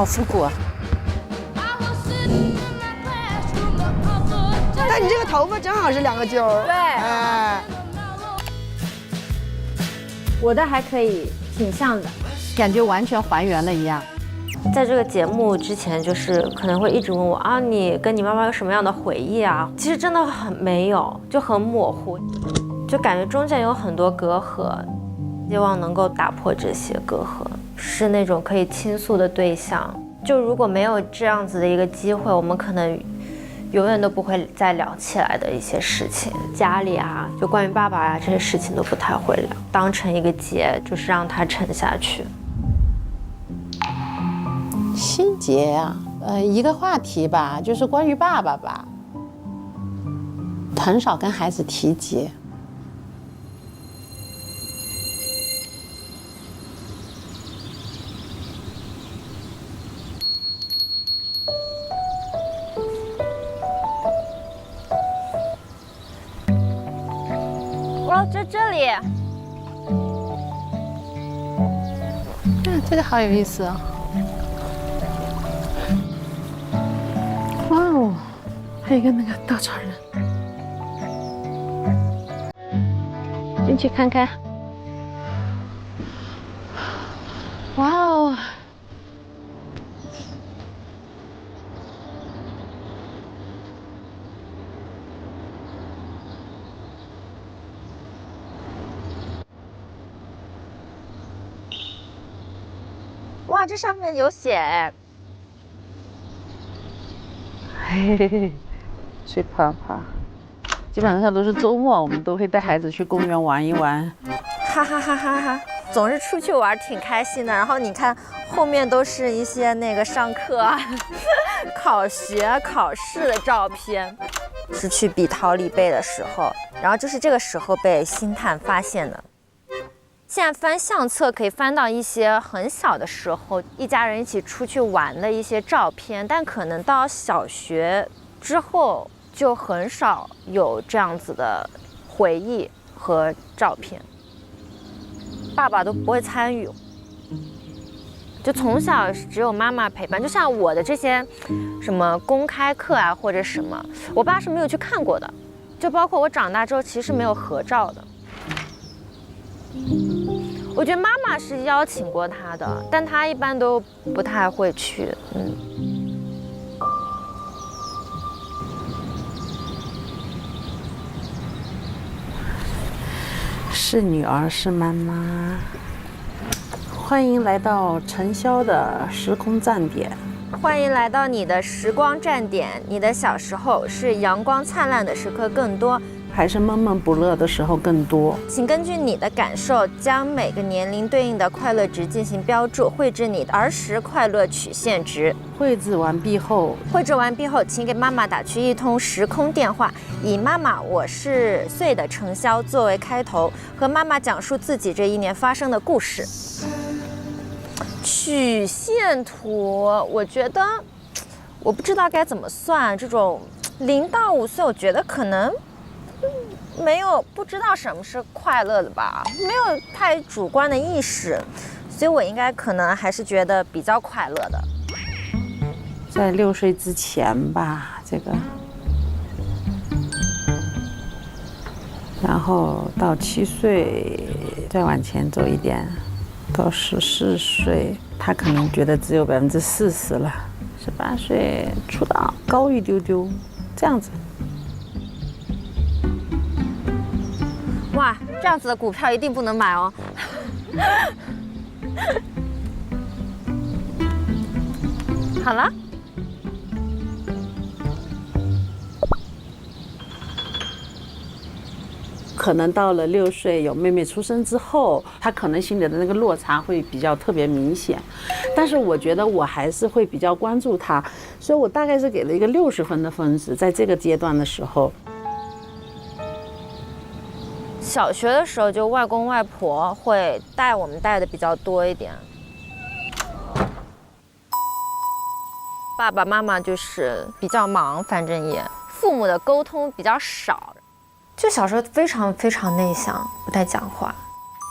好复古啊！但你这个头发正好是2个揪儿。对，哎，我的还可以，挺像的。感觉完全还原了一样。在这个节目之前，就是可能会一直问我啊，你跟你妈妈有什么样的回忆啊？其实真的很没有，就很模糊，就感觉中间有很多隔阂，希望能够打破这些隔阂，是那种可以倾诉的对象。就如果没有这样子的一个机会，我们可能永远都不会再聊起来的一些事情，家里啊，就关于爸爸啊这些事情都不太会聊，当成一个结，就是让它沉下去。心结啊，一个话题吧，就是关于爸爸吧，很少跟孩子提及。哇，在这里，这个好有意思哦。哇哦，还有一个那个稻草人，进去看看。哇哦！哇，这上面有写哎。嘿嘿嘿，水泡泡，基本上都是周末，我们都会带孩子去公园玩一玩。哈哈哈哈哈！总是出去玩挺开心的。然后你看后面都是一些那个上课啊、考学、考试的照片，是去比桃李贝的时候，然后就是这个时候被星探发现的。现在翻相册可以翻到一些很小的时候一家人一起出去玩的一些照片，但可能到小学之后就很少有这样子的回忆和照片。爸爸都不会参与，就从小只有妈妈陪伴。就像我的这些什么公开课啊或者什么，我爸是没有去看过的，就包括我长大之后其实没有合照的。我觉得妈妈是邀请过他的，但他一般都不太会去。是女儿，是妈妈。欢迎来到尘嚣的时空站点。欢迎来到你的时光站点。你的小时候是阳光灿烂的时刻更多，还是闷闷不乐的时候更多？请根据你的感受，将每个年龄对应的快乐值进行标注，绘制你的儿时快乐曲线值。绘制完毕后，请给妈妈打去一通时空电话，以“妈妈，我是岁的程潇”作为开头，和妈妈讲述自己这一年发生的故事。曲线图，我觉得我不知道该怎么算。这种0到5岁，我觉得可能没有不知道什么是快乐的吧，没有太主观的意识，所以我应该可能还是觉得比较快乐的。在6岁之前吧，这个，然后到7岁，再往前走一点，到14岁，他可能觉得只有40%了，18岁出道高一丢丢，这样子。哇，这样子的股票一定不能买哦。好了。可能到了6岁，有妹妹出生之后，他可能心里的那个落差会比较特别明显。但是我觉得我还是会比较关注他，所以我大概是给了一个60分的分值，在这个阶段的时候。小学的时候，就外公外婆会带我们带的比较多一点，爸爸妈妈就是比较忙，反正也父母的沟通比较少。就小时候非常非常内向，不太讲话。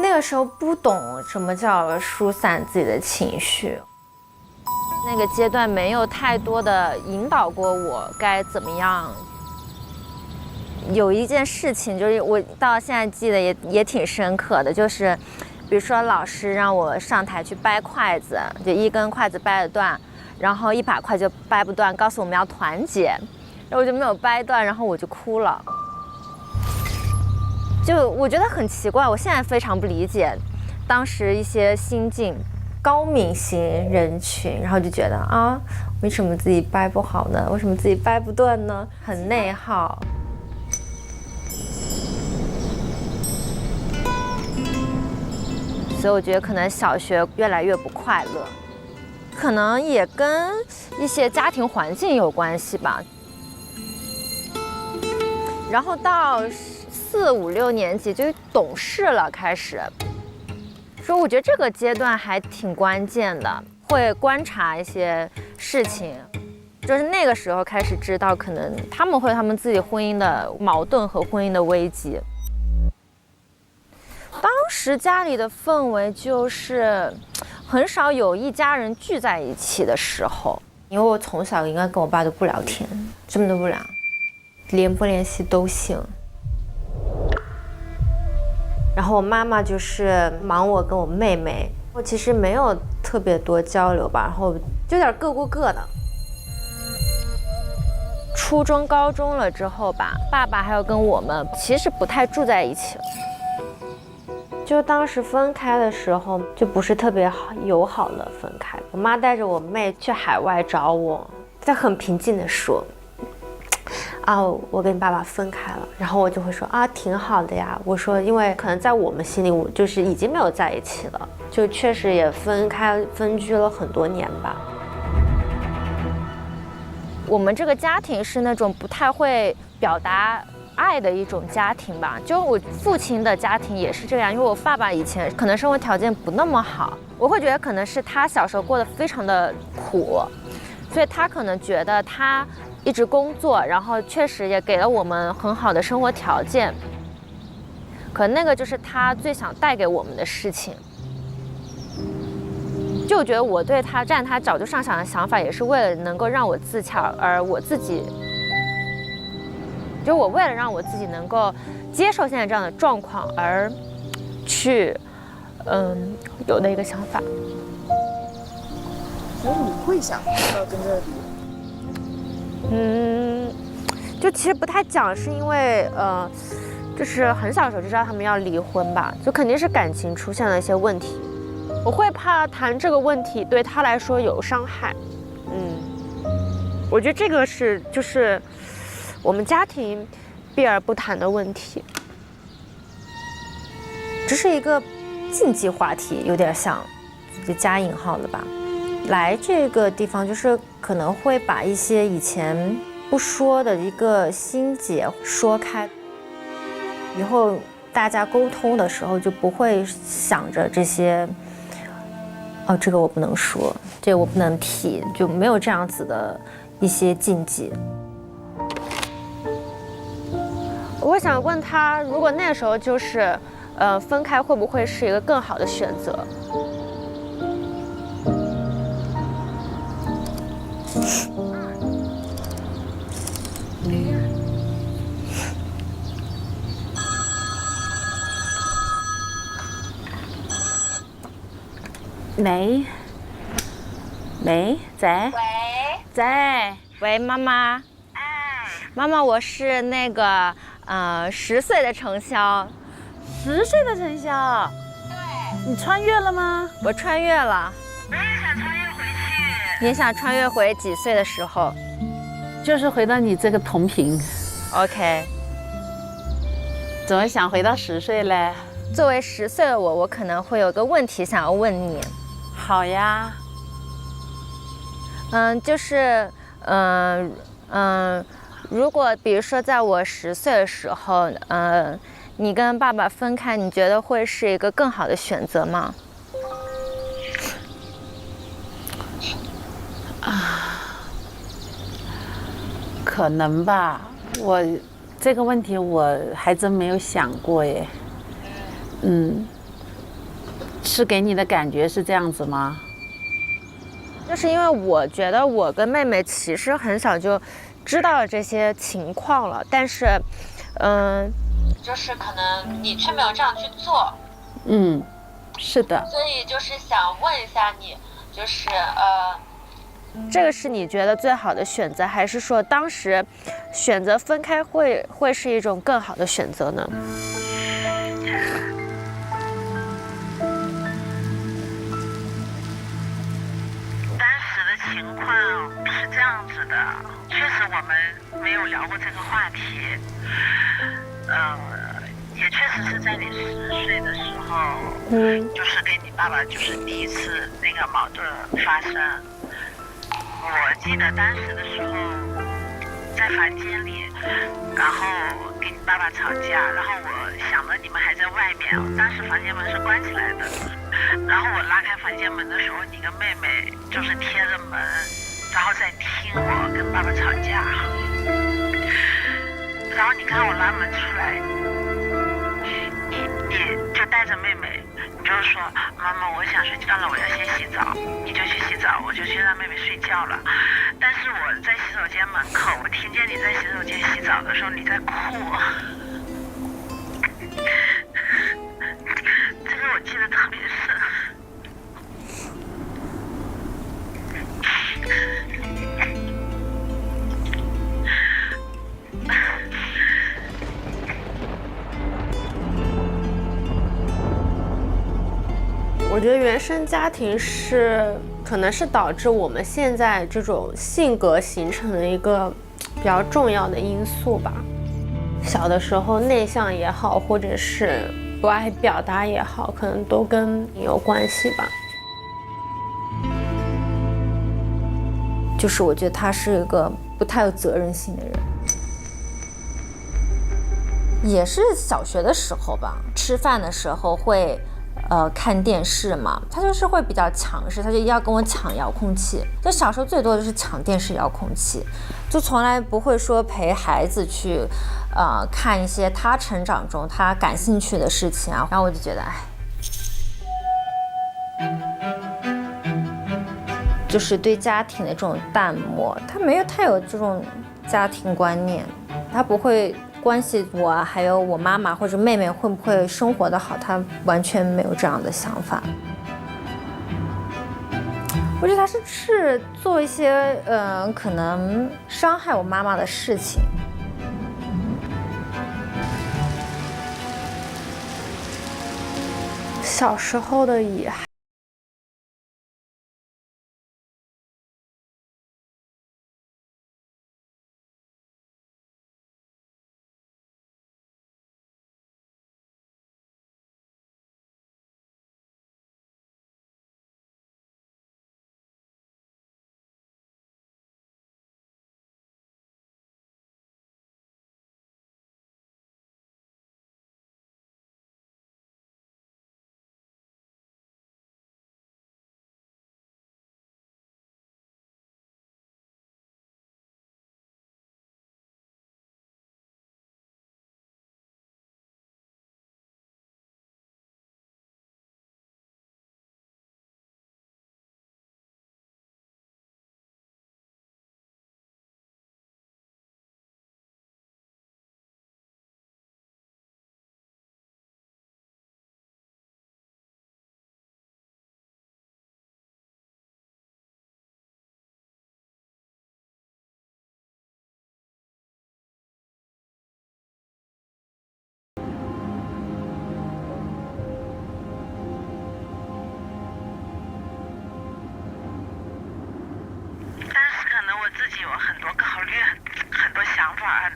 那个时候不懂什么叫疏散自己的情绪，那个阶段没有太多的引导过我该怎么样。有一件事情就是我到现在记得也挺深刻的，就是比如说老师让我上台去掰筷子，就一根筷子掰得断，然后一把筷就掰不断，告诉我们要团结，然后我就没有掰断，然后我就哭了。就我觉得很奇怪，我现在非常不理解当时一些心境，高敏型人群，然后就觉得啊，为什么自己掰不好呢？为什么自己掰不断呢？很内耗。所以我觉得可能小学越来越不快乐，可能也跟一些家庭环境有关系吧。然后到4、5、6年级就懂事了，开始。所以我觉得这个阶段还挺关键的，会观察一些事情，就是那个时候开始知道，可能他们会有他们自己婚姻的矛盾和婚姻的危机。当时家里的氛围就是很少有一家人聚在一起的时候，因为我从小应该跟我爸都不聊天，什么都不聊，联不联系都行。然后我妈妈就是忙我跟我妹妹，我其实没有特别多交流吧，然后就有点各过各的。初中、高中了之后吧，爸爸还有跟我们其实不太住在一起了。就当时分开的时候，就不是特别友好的分开。我妈带着我妹去海外找我，在很平静的说：“啊，我跟你爸爸分开了。”然后我就会说：“啊，挺好的呀。”我说：“因为可能在我们心里，我就是已经没有在一起了，就确实也分居了很多年吧。”我们这个家庭是那种不太会表达爱的一种家庭吧，就我父亲的家庭也是这样，因为我爸爸以前可能生活条件不那么好，我会觉得可能是他小时候过得非常的苦，所以他可能觉得他一直工作，然后确实也给了我们很好的生活条件，可能那个就是他最想带给我们的事情。就我觉得我对他站他早就上想的想法，也是为了能够让我自洽，而我自己。就我为了让我自己能够接受现在这样的状况而去，有的一个想法。所以你会想要跟这个就其实不太讲，是因为就是很小的时候就知道他们要离婚吧，就肯定是感情出现了一些问题。我会怕谈这个问题对他来说有伤害。我觉得这个是就是我们家庭避而不谈的问题，这是一个禁忌话题，有点像，就加引号的吧。来这个地方就是可能会把一些以前不说的一个心结说开，以后大家沟通的时候就不会想着这些，哦，这个我不能说，这个我不能提，就没有这样子的一些禁忌。我会想问他，如果那时候就是分开，会不会是一个更好的选择？喂，在？喂，妈妈。妈妈，我是那个10岁的程潇。10岁的程潇。对。你穿越了吗？我穿越了。我也想穿越回去。你想穿越回几岁的时候？就是回到你这个同频。OK。怎么想回到10岁嘞？作为10岁的我可能会有个问题想要问你。好呀。就是如果比如说在我10岁的时候，你跟爸爸分开，你觉得会是一个更好的选择吗？可能吧，我这个问题我还真没有想过耶。是给你的感觉是这样子吗？就是因为我觉得我跟妹妹其实很小就知道了这些情况了，但是，就是可能你却没有这样去做。是的。所以就是想问一下你，就是这个是你觉得最好的选择，还是说当时选择分开会是一种更好的选择呢？情况是这样子的，确实我们没有聊过这个话题，也确实是在你10岁的时候，就是跟你爸爸就是第一次那个矛盾发生。我记得当时的时候在房间里，然后跟你爸爸吵架，然后我想着你们还在外面，当时房间门是关起来的。然后我拉开房间门的时候，你跟妹妹就是贴着门，然后在听我跟爸爸吵架。然后你看我拉门出来，你就带着妹妹，你就说妈妈我想睡觉了，我要先洗澡，你就去洗澡，我就去让妹妹睡觉了。但是我在洗手间门口，我听见你在洗手间洗澡的时候你在哭。这个我记得特别深。我觉得原生家庭可能是导致我们现在这种性格形成的一个比较重要的因素吧。小的时候内向也好，或者是不爱表达也好，可能都跟你有关系吧。就是我觉得他是一个不太有责任心的人。也是小学的时候吧，吃饭的时候会看电视嘛，他就是会比较强势，他就要跟我抢遥控器。就小时候最多的就是抢电视遥控器，就从来不会说陪孩子去看一些他成长中他感兴趣的事情啊。然后我就觉得就是对家庭的这种淡漠，他没有太有这种家庭观念，他不会关系我还有我妈妈或者妹妹会不会生活的好，他完全没有这样的想法。我觉得他是做一些可能伤害我妈妈的事情。小时候的遗憾。自己有很多考虑，很多想法，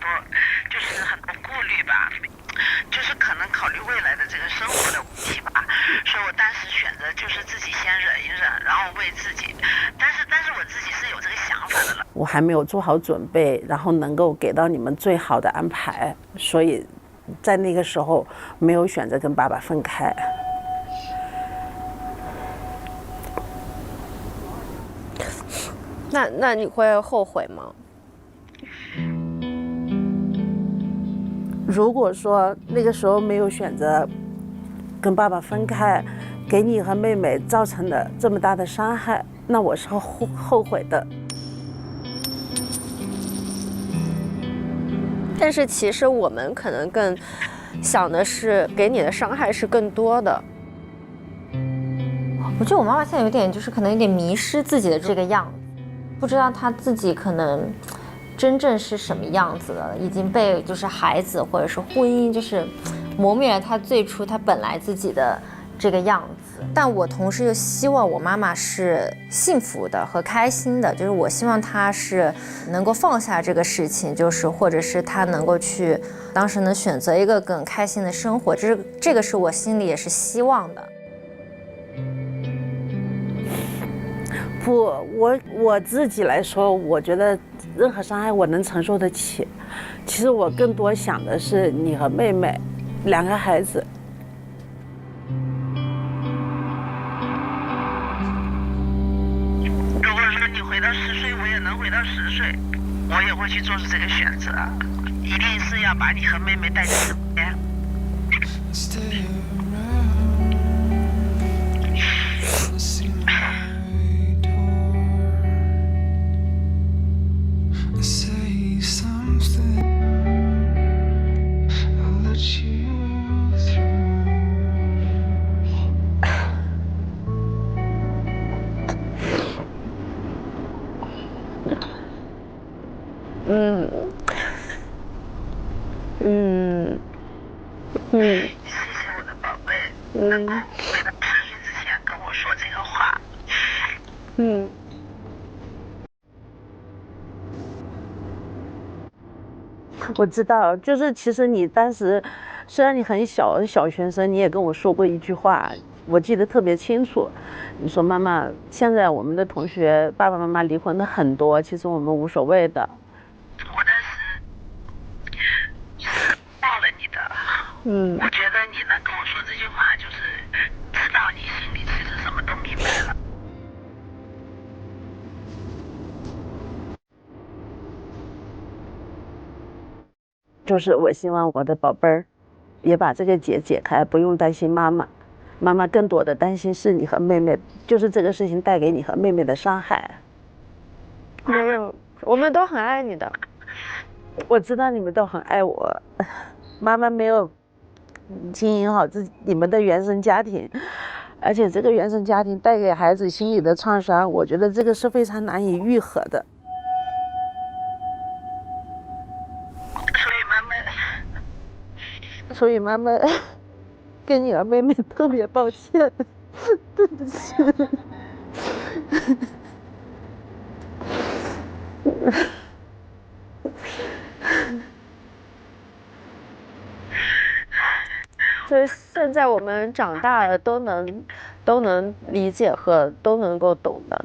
就是很多顾虑吧，就是可能考虑未来的这个生活的问题吧，所以我当时选择就是自己先忍一忍，然后为自己，但是我自己是有这个想法的了。我还没有做好准备，然后能够给到你们最好的安排，所以在那个时候没有选择跟爸爸分开。那你会后悔吗？如果说那个时候没有选择跟爸爸分开，给你和妹妹造成了这么大的伤害，那我是后悔的。但是其实我们可能更想的是，给你的伤害是更多的。我觉得我妈妈现在有点就是可能有点迷失自己的这个样子，不知道她自己可能真正是什么样子了，已经被就是孩子或者是婚姻就是磨灭了她最初她本来自己的这个样子。但我同时又希望我妈妈是幸福的和开心的，就是我希望她是能够放下这个事情，就是或者是她能够去当时能选择一个更开心的生活，这个是我心里也是希望的。不，我自己来说，我觉得任何伤害我能承受得起。其实我更多想的是你和妹妹2个孩子。如果说你回到10岁，我也能回到10岁，我也会去做出这个选择，一定是要把你和妹妹带在身边。谢谢我的宝贝，能够回到10岁之前跟我说这个话。我知道，就是其实你当时虽然你很小学生，你也跟我说过一句话，我记得特别清楚。你说妈妈，现在我们的同学爸爸妈妈离婚的很多，其实我们无所谓的。我当时是抱了你的，我觉得你能跟我说这句话，就是知道你心里其实什么都明白了。就是我希望我的宝贝儿也把这个结解开，不用担心妈妈。妈妈更多的担心是你和妹妹，就是这个事情带给你和妹妹的伤害。没有，我们都很爱你的。我知道你们都很爱我，妈妈没有经营好你们的原生家庭，而且这个原生家庭带给孩子心理的创伤，我觉得这个是非常难以愈合的。所以妈妈跟你和妹妹特别抱歉，对不起。所以现在我们长大了，都能理解和都能够懂的。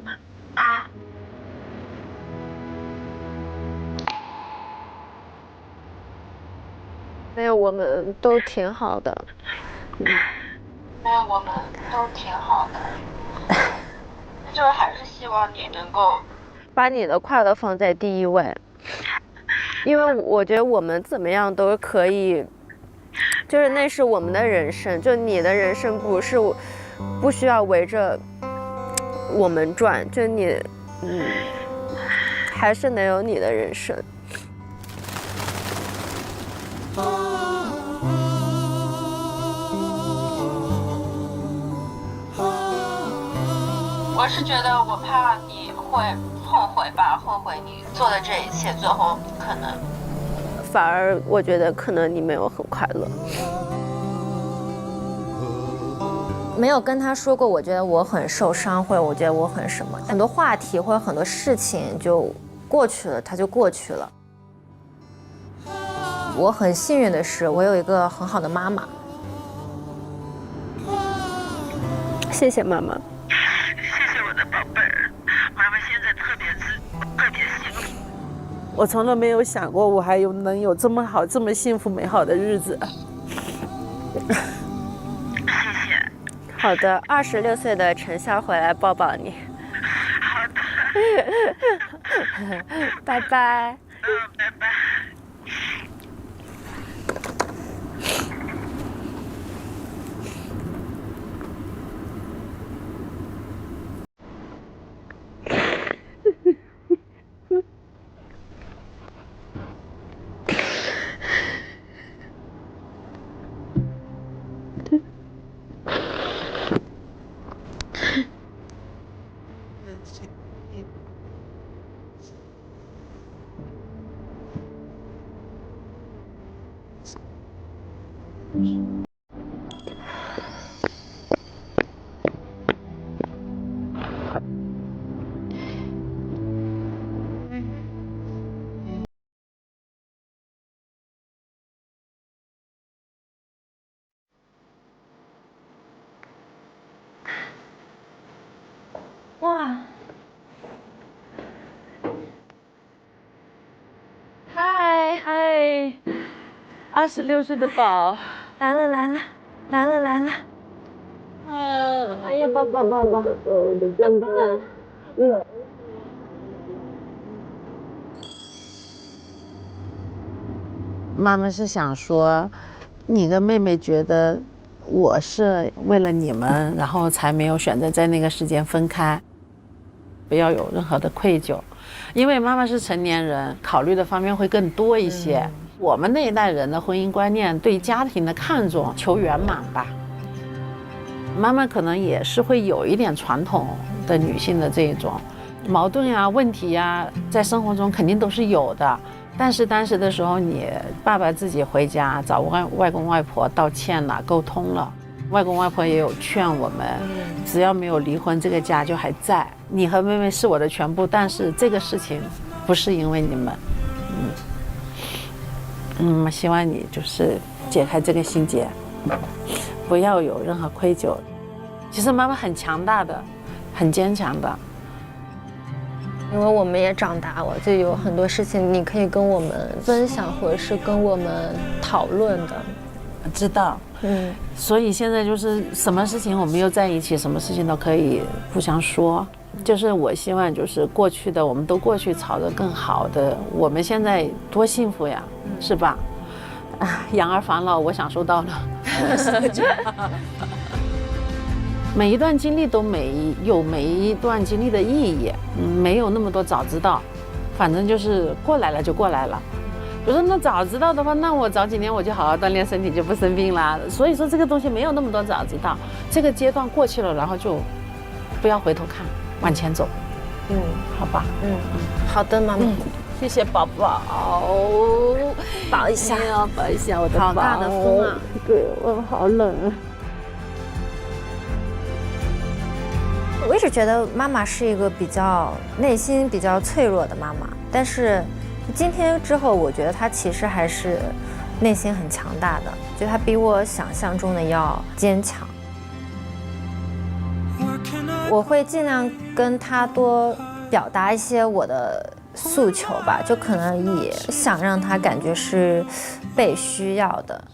没有，我们都挺好的。我们都挺好的，就是还是希望你能够把你的快乐放在第一位，因为我觉得我们怎么样都可以，就是那是我们的人生，就你的人生不需要围着我们转，就你还是能有你的人生。我是觉得我怕你会后悔吧，后悔你做的这一切，最后可能反而我觉得可能你没有很快乐。没有跟他说过，我觉得我很受伤，或者我觉得我很什么，很多话题或者很多事情就过去了，它就过去了。我很幸运的是，我有一个很好的妈妈。谢谢妈妈。谢谢我的宝贝儿，妈妈现在特别幸福。我从来没有想过我还能有这么好、这么幸福美好的日子。谢谢。好的，26岁的陈潇回来抱抱你。好的。拜拜。拜拜。哇！嗨，26岁的宝，来了来了来了来了！哎呀，抱，真的，妈妈是想说，你跟妹妹觉得我是为了你们，然后才没有选择在那个时间分开，不要有任何的愧疚，因为妈妈是成年人，考虑的方面会更多一些。我们那一代人的婚姻观念对家庭的看重，求圆满吧。妈妈可能也是会有一点传统的女性的这种矛盾呀、问题呀，在生活中肯定都是有的。但是当时的时候，你爸爸自己回家找外公外婆道歉了，沟通了，外公外婆也有劝我们，只要没有离婚，这个家就还在。你和妹妹是我的全部，但是这个事情不是因为你们，希望你就是解开这个心结，不要有任何愧疚。其实妈妈很强大的，很坚强的。因为我们也长大了，就有很多事情你可以跟我们分享，或者是跟我们讨论的。知道，所以现在就是什么事情我们又在一起，什么事情都可以互相说。就是我希望就是过去的我们都过去，朝着更好的。我们现在多幸福呀，是吧？养儿防老，我享受到了。每一段经历都有每一段经历的意义，没有那么多早知道，反正就是过来了就过来了。比如说那早知道的话，那我早几年我就好好锻炼身体，就不生病啦。所以说这个东西没有那么多早知道，这个阶段过去了，然后就不要回头看，往前走。好吧。好的，妈妈。谢谢宝宝，抱一下，抱一下我的宝。好大的风啊！对，我好冷啊。我一直觉得妈妈是一个比较内心比较脆弱的妈妈，但是今天之后，我觉得她其实还是内心很强大的，就她比我想象中的要坚强。我会尽量跟她多表达一些我的诉求吧，就可能也想让她感觉是被需要的。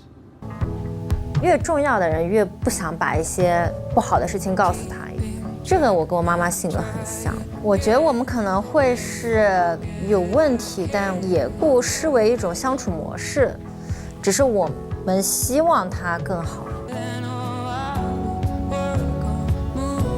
越重要的人越不想把一些不好的事情告诉她。这个我跟我妈妈性格很像，我觉得我们可能会是有问题，但也不失为一种相处模式，只是我们希望它更好。